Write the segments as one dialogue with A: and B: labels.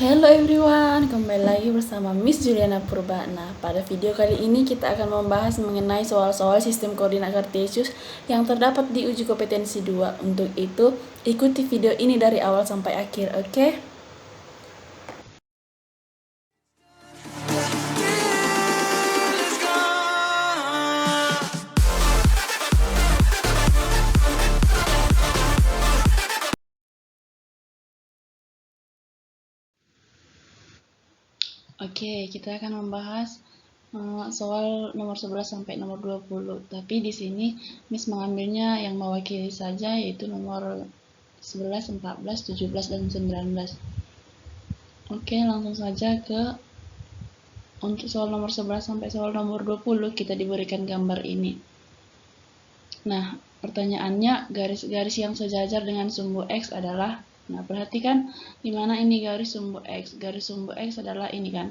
A: Hello everyone, kembali lagi bersama Miss Juliana Purba. Nah, pada video kali ini kita akan membahas mengenai soal-soal sistem koordinat kartesius yang terdapat di uji kompetensi 2. Untuk itu, ikuti video ini dari awal sampai akhir, oke? Oke, kita akan membahas soal nomor 11 sampai nomor 20. Tapi di sini Miss mengambilnya yang mewakili saja, yaitu nomor 11, 14, 17, dan 19. Oke, langsung saja untuk soal nomor 11 sampai soal nomor 20 kita diberikan gambar ini. Nah, pertanyaannya garis-garis yang sejajar dengan sumbu X adalah, nah perhatikan di mana ini garis sumbu X. Garis sumbu X adalah ini kan.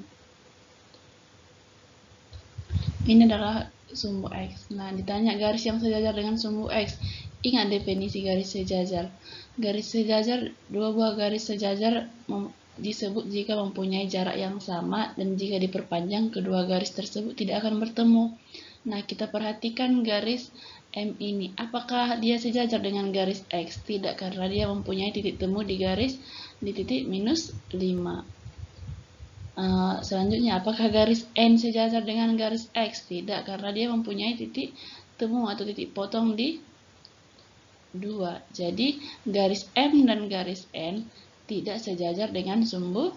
A: Ini adalah sumbu X. Nah, ditanya garis yang sejajar dengan sumbu X. Ingat definisi garis sejajar. Garis sejajar, dua buah garis sejajar disebut jika mempunyai jarak yang sama dan jika diperpanjang kedua garis tersebut tidak akan bertemu. Nah, kita perhatikan garis M ini. Apakah dia sejajar dengan garis X? Tidak, karena dia mempunyai titik temu di titik minus 5. Selanjutnya, apakah garis N sejajar dengan garis X? Tidak, karena dia mempunyai titik temu atau titik potong di 2. Jadi, garis M dan garis N tidak sejajar dengan sumbu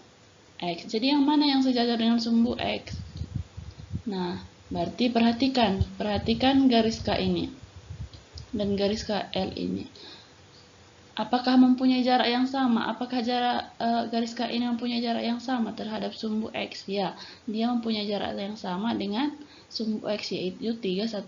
A: X. Jadi, yang mana yang sejajar dengan sumbu X? Nah, berarti perhatikan garis K ini dan garis KL ini. Apakah mempunyai jarak yang sama? Apakah garis K ini mempunyai jarak yang sama terhadap sumbu X? Ya, dia mempunyai jarak yang sama dengan sumbu X, yaitu 31.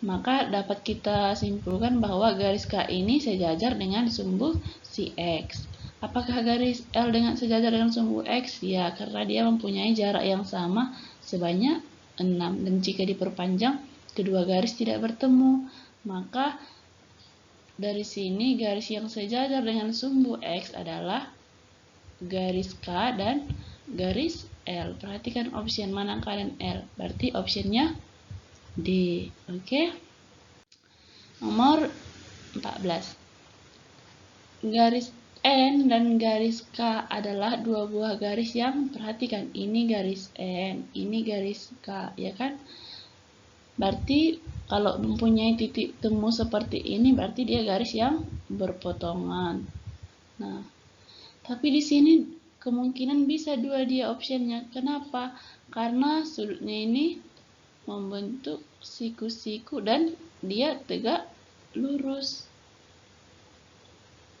A: Maka dapat kita simpulkan bahwa garis K ini sejajar dengan sumbu si X. Apakah garis L sejajar dengan sumbu X? Ya, karena dia mempunyai jarak yang sama sebanyak 6. Dan jika diperpanjang, kedua garis tidak bertemu. Maka dari sini garis yang sejajar dengan sumbu X adalah garis K dan garis L. Perhatikan option mana K dan L. Berarti optionnya D. Oke. Nomor 14. Garis N dan garis K adalah dua buah garis yang, perhatikan, ini garis N, ini garis K, ya kan? Berarti kalau mempunyai titik temu seperti ini, berarti dia garis yang berpotongan. Nah, tapi di sini kemungkinan bisa dua dia optionnya. Kenapa? Karena sudutnya ini membentuk siku-siku dan dia tegak lurus.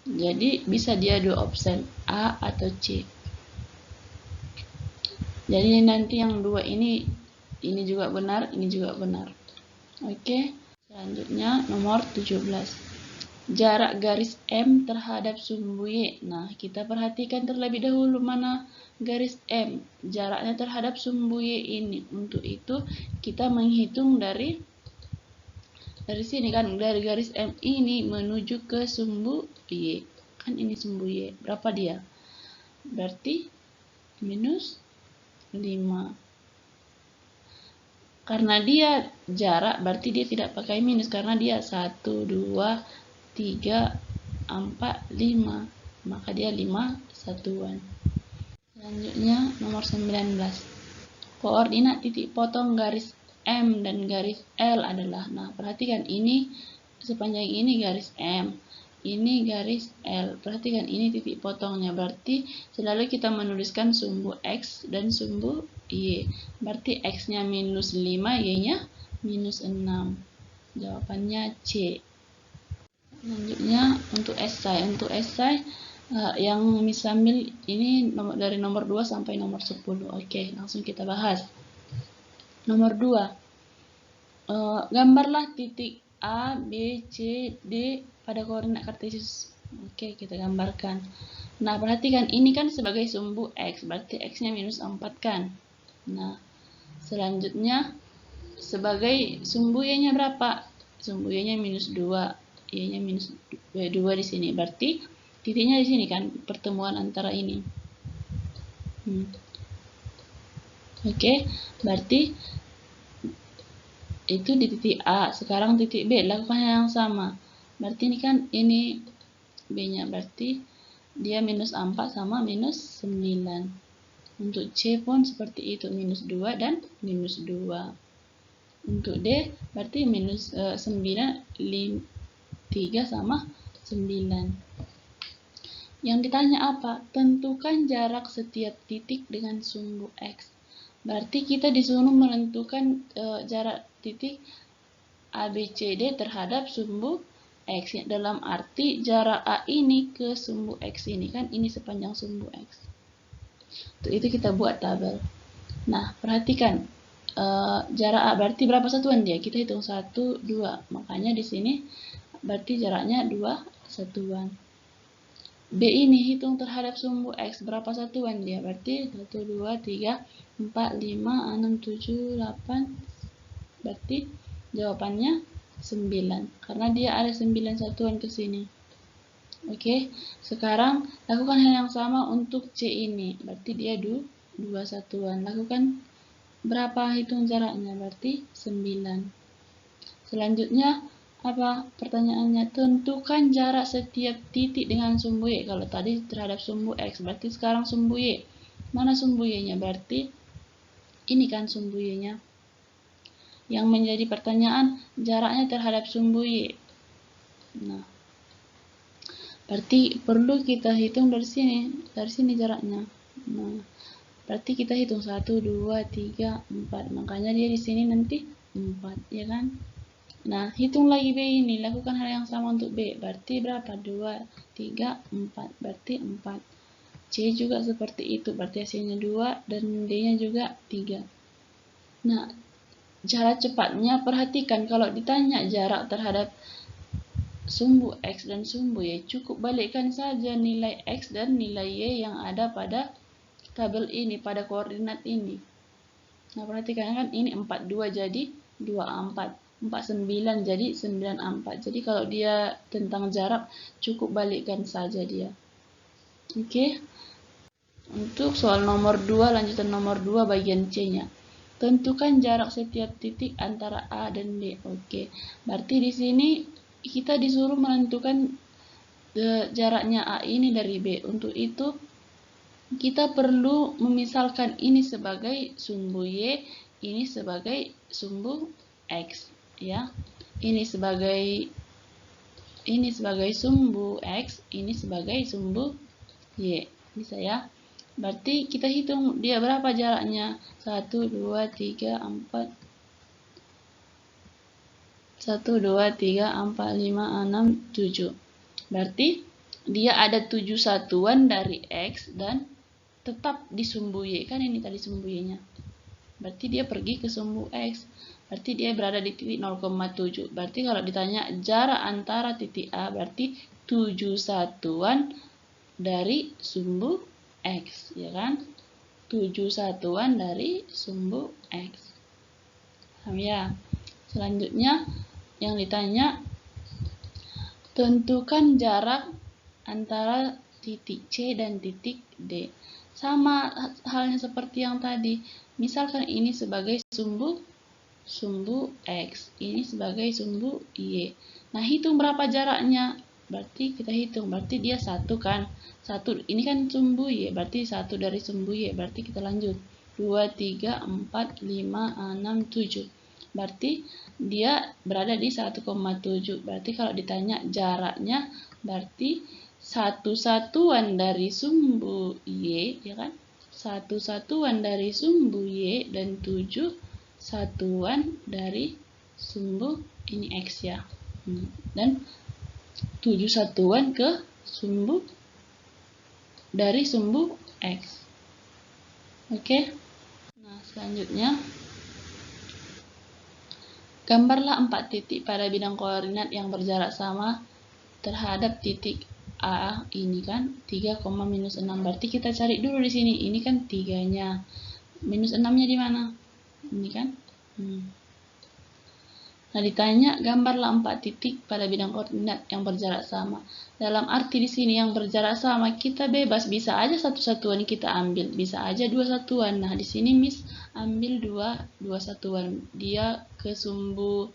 A: Jadi bisa dia dua option, A atau C. Jadi nanti yang dua ini juga benar, ini juga benar. Oke, selanjutnya nomor 17. Jarak garis M terhadap sumbu Y. Nah, kita perhatikan terlebih dahulu mana garis M. Jaraknya terhadap sumbu Y ini. Untuk itu, kita menghitung dari sini kan, dari garis M ini menuju ke sumbu Y. Kan ini sumbu Y. Berapa dia? Berarti minus 5. Karena dia jarak, berarti dia tidak pakai minus karena dia 1, 2, 3, 4, 5. Maka dia 5 satuan. Selanjutnya nomor 19. Koordinat titik potong garis M dan garis L adalah, nah perhatikan ini sepanjang ini garis M, ini garis L. Perhatikan ini titik potongnya, berarti selalu kita menuliskan sumbu X dan sumbu Y. Berarti X-nya minus 5, Y-nya minus 6. Jawabannya C. Selanjutnya untuk esai. Untuk esai yang Miss ambil ini dari nomor 2 sampai nomor 10. Oke, langsung kita bahas. Nomor 2. Gambarlah titik A, B, C, D pada koordinat kartesius. Oke, kita gambarkan. Nah, perhatikan ini kan sebagai sumbu X, berarti X-nya minus 4 kan. Nah, selanjutnya sebagai sumbu Y-nya berapa? Sumbu Y-nya minus 2, Y-nya minus 2 di sini. Berarti Titiknya di sini kan, pertemuan antara ini. Oke, berarti itu di titik A. Sekarang titik B, lakukan hal yang sama. Berarti ini kan, ini B-nya, berarti dia minus 4 sama minus 9. Untuk C pun seperti itu, minus 2 dan minus 2. Untuk D, berarti minus 9, 3 sama 9. Yang ditanya apa? Tentukan jarak setiap titik dengan sumbu X. Berarti kita disuruh menentukan jarak titik ABCD terhadap sumbu X. Dalam arti jarak A ini ke sumbu X ini, kan ini sepanjang sumbu X. Untuk itu kita buat tabel. Nah, perhatikan jarak A berarti berapa satuan dia? Kita hitung 1, 2. Makanya di sini berarti jaraknya 2 satuan. B ini hitung terhadap sumbu X berapa satuan dia? Berarti 1, 2, 3, 4, 5, 6, 7, 8. Berarti jawabannya 9. Karena dia ada 9 satuan ke sini. Oke, sekarang lakukan hal yang sama untuk C ini. Berarti dia 2 satuan. Lakukan berapa hitung jaraknya? Berarti 9. Selanjutnya apa pertanyaannya? Tentukan jarak setiap titik dengan sumbu Y. Kalau tadi terhadap sumbu X, berarti sekarang sumbu Y. Mana sumbu Y-nya? Berarti ini kan sumbu Y-nya. Yang menjadi pertanyaan, jaraknya terhadap sumbu Y. Nah, berarti perlu kita hitung dari sini jaraknya. Nah, berarti kita hitung 1, 2, 3, 4. Makanya dia di sini nanti 4, ya kan? Nah, hitung lagi B ini, lakukan hal yang sama untuk B. Berarti berapa? 2, 3, 4. Berarti 4. C juga seperti itu, berarti hasilnya 2 dan D-nya juga 3. Nah, cara cepatnya perhatikan kalau ditanya jarak terhadap sumbu X dan sumbu Y, cukup balikkan saja nilai X dan nilai Y yang ada pada tabel ini, pada koordinat ini. Nah, perhatikan kan ini 42 jadi 24. 49 jadi 94. Jadi kalau dia tentang jarak, cukup balikkan saja dia. Oke. Untuk soal nomor 2, lanjutan nomor 2 bagian C-nya. Tentukan jarak setiap titik antara A dan B. Oke. Berarti di sini kita disuruh menentukan jaraknya A ini dari B. Untuk itu kita perlu memisalkan ini sebagai sumbu Y, ini sebagai sumbu X. Ya, ini sebagai sumbu X, ini sebagai sumbu Y. Bisa ya? Berarti kita hitung dia berapa jaraknya? 1, 2, 3, 4. 1, 2, 3, 4, 5, 6, 7. Berarti dia ada 7 satuan dari X dan tetap di sumbu Y. Kan ini tadi sumbu Y-nya. Berarti dia pergi ke sumbu X. Berarti dia berada di titik 0,7. Berarti kalau ditanya jarak antara titik A, berarti 7 satuan dari sumbu X, ya kan? 7 satuan dari sumbu X. Paham ya? Selanjutnya yang ditanya, tentukan jarak antara titik C dan titik D. Sama halnya seperti yang tadi. Misalkan ini sebagai sumbu X, ini sebagai sumbu Y. Nah, hitung berapa jaraknya? Berarti kita hitung, berarti dia 1 kan? 1, ini kan sumbu Y, berarti 1 dari sumbu Y. Berarti kita lanjut. 2, 3, 4, 5, 6, 7. Berarti dia berada di 1,7. Berarti kalau ditanya jaraknya, berarti 1 satuan dari sumbu Y, ya kan? 1 satuan dari sumbu Y dan 7 satuan dari sumbu ini X ya. Dan 7 satuan ke sumbu dari sumbu X. Oke. Nah, selanjutnya gambarlah 4 titik pada bidang koordinat yang berjarak sama terhadap titik A ini kan 3, minus 6. Berarti kita cari dulu di sini. Ini kan 3-nya. Minus 6-nya di mana? Ini kan. Nah, ditanya gambarlah 4 titik pada bidang koordinat yang berjarak sama. Dalam arti di sini yang berjarak sama, kita bebas, bisa aja satu satuan kita ambil, bisa aja dua satuan. Nah, di sini Miss ambil dua satuan. Dia ke sumbu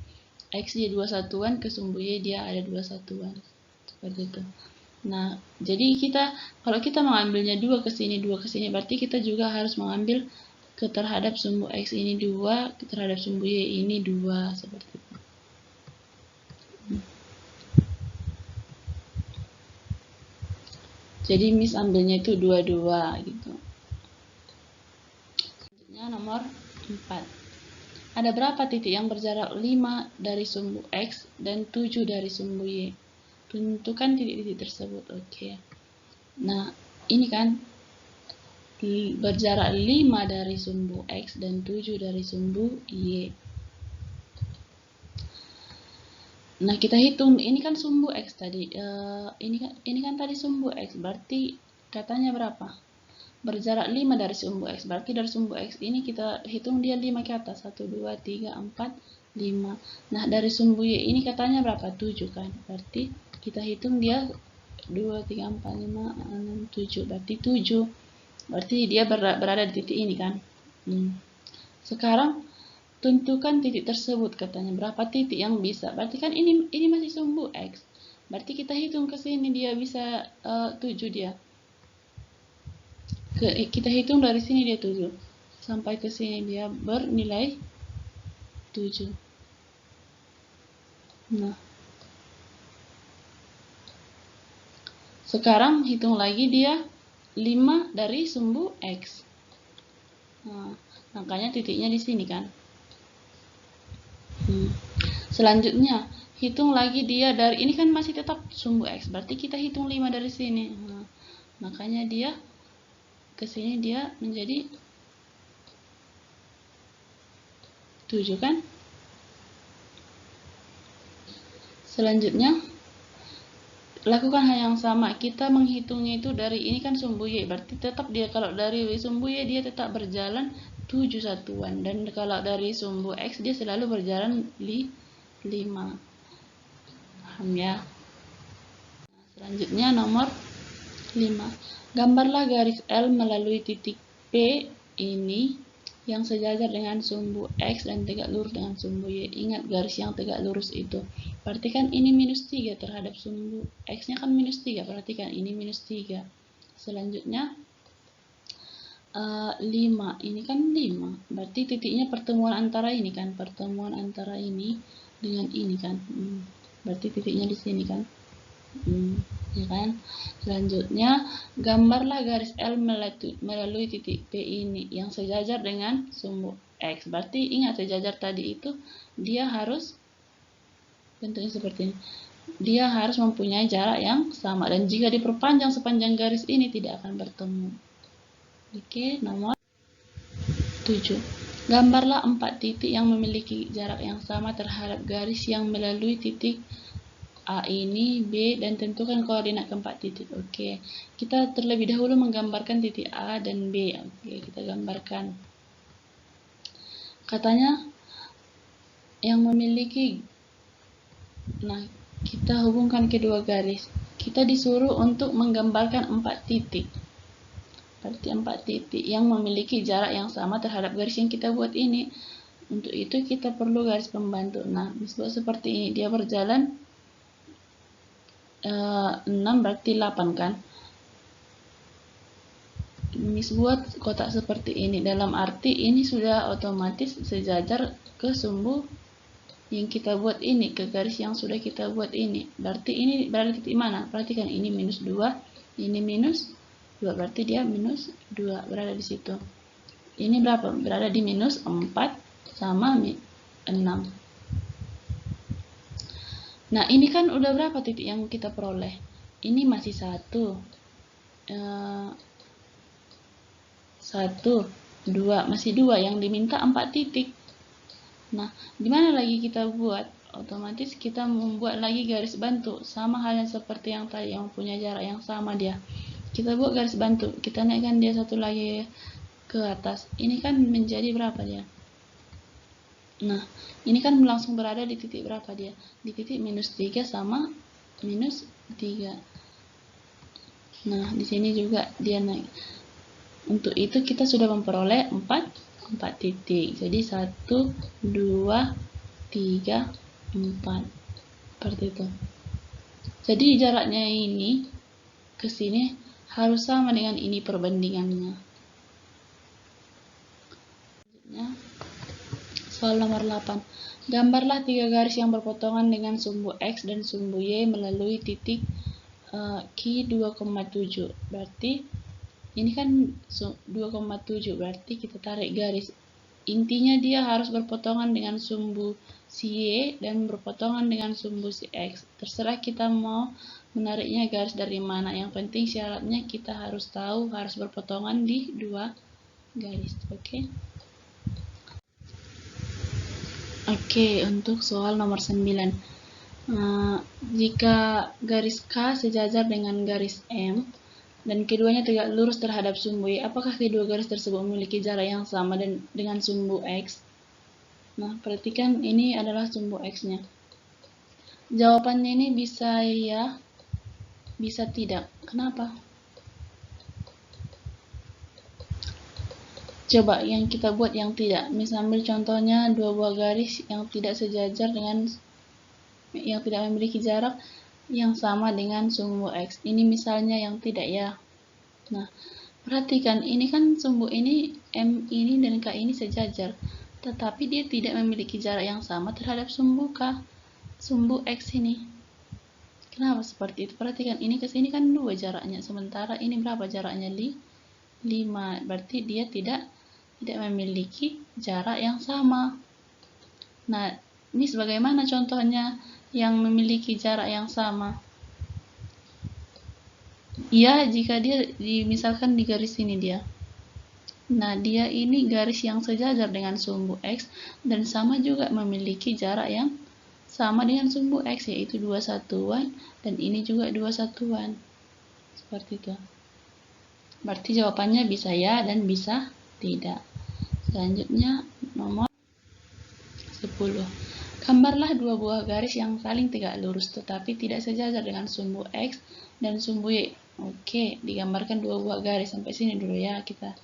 A: X dia 2 satuan, ke sumbu Y dia ada 2 satuan. Seperti itu. Nah, jadi kalau kita mengambilnya 2 ke sini, 2 ke sini, berarti kita juga harus mengambil terhadap sumbu X ini 2, terhadap sumbu Y ini 2, seperti itu. Jadi Miss ambilnya itu 22 gitu. Selanjutnya nomor 4. Ada berapa titik yang berjarak 5 dari sumbu X dan 7 dari sumbu Y? Tentukan titik-titik tersebut. Oke. Nah, ini kan berjarak 5 dari sumbu X dan 7 dari sumbu Y. Nah, kita hitung, ini kan sumbu X tadi. Ini kan tadi sumbu X, berarti katanya berapa? Berjarak 5 dari sumbu X, berarti dari sumbu X ini kita hitung dia 5 ke atas. 1, 2, 3, 4, 5. Nah, dari sumbu Y ini katanya berapa? 7 kan? Berarti kita hitung dia 2, 3, 4, 5, 6, 7. Berarti 7. Berarti dia berada di titik ini kan? Sekarang tentukan titik tersebut, katanya berapa titik yang bisa. Berarti kan ini masih sumbu X. Berarti kita hitung ke sini dia bisa 7 dia. Kita hitung dari sini dia 7. Sampai ke sini dia bernilai 7. Nah. Sekarang hitung lagi dia 5 dari sumbu X. Nah, makanya titiknya di sini kan. Selanjutnya, hitung lagi dia dari ini kan masih tetap sumbu X. Berarti kita hitung 5 dari sini. Nah, makanya dia ke sini dia menjadi 7 kan? Selanjutnya, lakukan hal yang sama. Kita menghitungnya itu dari ini kan sumbu Y. Berarti tetap dia kalau dari sumbu Y dia tetap berjalan 7 satuan. Dan kalau dari sumbu X dia selalu berjalan 5. Paham ya? Nah, selanjutnya nomor 5. Gambarlah garis L melalui titik P ini yang sejajar dengan sumbu X dan tegak lurus dengan sumbu Y. Ingat garis yang tegak lurus itu. Perhatikan ini minus 3 terhadap sumbu X-nya kan minus 3. Perhatikan ini minus 3. Selanjutnya 5. Ini kan 5. Berarti titiknya pertemuan antara ini kan. Pertemuan antara ini dengan ini kan. Berarti titiknya di sini kan. Ya kan? Selanjutnya gambarlah garis L melalui titik P ini yang sejajar dengan sumbu X. Berarti ingat sejajar tadi itu dia harus bentuknya seperti ini. Dia harus mempunyai jarak yang sama dan jika diperpanjang sepanjang garis ini tidak akan bertemu. Oke, nomor 7. Gambarlah 4 titik yang memiliki jarak yang sama terhadap garis yang melalui titik A ini, B, dan tentukan koordinat keempat titik. Oke, kita terlebih dahulu menggambarkan titik A dan B. Oke, kita gambarkan. Katanya yang memiliki, nah kita hubungkan kedua garis. Kita disuruh untuk menggambarkan 4 titik. Berarti 4 titik yang memiliki jarak yang sama terhadap garis yang kita buat ini. Untuk itu kita perlu garis pembantu. Nah, disebut seperti ini. Dia berjalan 6 berarti 8 kan. Miss buat kotak seperti ini. Dalam arti ini sudah otomatis sejajar ke sumbu yang kita buat ini, ke garis yang sudah kita buat ini. Berarti ini berada di titik mana? Perhatikan ini minus 2, ini minus 2. Berarti dia minus 2 berada di situ. Ini berapa? Berada di minus 4 sama 6. Nah, ini kan udah berapa titik yang kita peroleh? Ini masih 1, 2, masih 2, yang diminta 4 titik. Nah, gimana lagi kita buat? Otomatis kita membuat lagi garis bantu, sama halnya seperti yang tadi, yang punya jarak yang sama dia. Kita buat garis bantu, kita naikkan dia satu lagi ke atas. Ini kan menjadi berapa dia? Nah, ini kan langsung berada di titik berapa dia? Di titik minus 3 sama minus 3. Nah, di sini juga dia naik. Untuk itu kita sudah memperoleh 4 titik. Jadi 1, 2, 3, 4. Seperti itu. Jadi jaraknya ini ke sini harus sama dengan ini perbandingannya. Soal nomor 8. Gambarlah 3 garis yang berpotongan dengan sumbu X dan sumbu Y melalui titik Q 2,7. Berarti ini kan 2,7, berarti kita tarik garis. Intinya dia harus berpotongan dengan sumbu si Y dan berpotongan dengan sumbu si X. Terserah kita mau menariknya garis dari mana. Yang penting syaratnya kita harus tahu harus berpotongan di 2 garis. Oke. Oke, untuk soal nomor 9. Jika garis K sejajar dengan garis M dan keduanya tegak lurus terhadap sumbu Y, apakah kedua garis tersebut memiliki jarak yang sama dengan sumbu X? Nah, perhatikan ini adalah sumbu X-nya. Jawabannya ini bisa ya, bisa tidak. Kenapa? Coba yang kita buat yang tidak. Misal ambil contohnya dua buah garis yang tidak sejajar dengan yang tidak memiliki jarak yang sama dengan sumbu X. Ini misalnya yang tidak ya. Nah, perhatikan ini kan sumbu ini M ini dan K ini sejajar, tetapi dia tidak memiliki jarak yang sama terhadap sumbu K, sumbu X ini. Kenapa seperti itu? Perhatikan ini ke sini kan 2 jaraknya, sementara ini berapa jaraknya? 5. Berarti dia tidak memiliki jarak yang sama. Nah, ini sebagaimana contohnya yang memiliki jarak yang sama? Ya, jika dia misalkan di garis ini dia. Nah, dia ini garis yang sejajar dengan sumbu X dan sama juga memiliki jarak yang sama dengan sumbu X, yaitu 2 satuan, dan ini juga 2 satuan. Seperti itu. Berarti jawabannya bisa ya dan bisa tidak. Selanjutnya nomor 10. Gambarlah 2 buah garis yang saling tegak lurus tetapi tidak sejajar dengan sumbu X dan sumbu Y. Oke, digambarkan 2 buah garis. Sampai sini dulu ya kita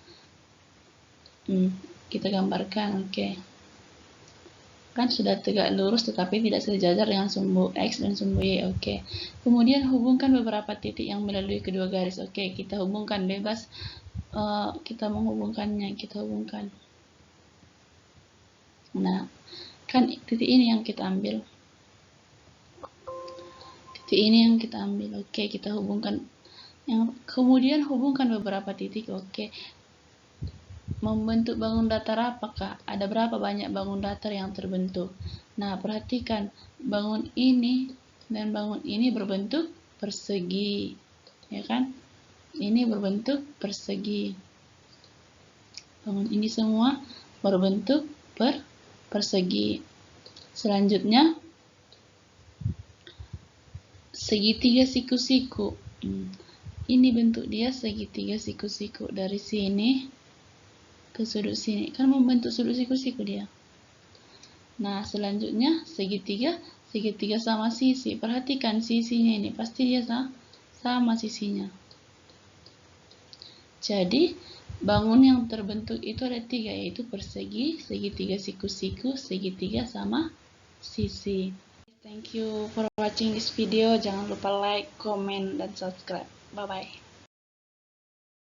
A: gambarkan. Oke. Kan sudah tegak lurus tetapi tidak sejajar dengan sumbu X dan sumbu Y. Oke. Kemudian hubungkan beberapa titik yang melalui kedua garis. Oke, kita hubungkan bebas. Kita menghubungkannya, kita hubungkan. Nah, kan titik ini yang kita ambil. Titik ini yang kita ambil. Oke, kita hubungkan. Kemudian hubungkan beberapa titik. Oke. Membentuk bangun datar apakah? Ada berapa banyak bangun datar yang terbentuk? Nah, perhatikan. Bangun ini dan bangun ini berbentuk persegi. Ya kan? Ini berbentuk persegi. Bangun ini semua berbentuk persegi. Selanjutnya, segitiga siku-siku. Ini bentuk dia segitiga siku-siku. Dari sini ke sudut sini. Kan membentuk sudut siku-siku dia. Nah, selanjutnya segitiga sama sisi. Perhatikan sisinya ini. Pasti dia sama sisinya. Jadi, bangun yang terbentuk itu ada 3, yaitu persegi, segitiga siku-siku, segitiga sama sisi. Thank you for watching this video. Jangan lupa like, comment, dan subscribe. Bye-bye.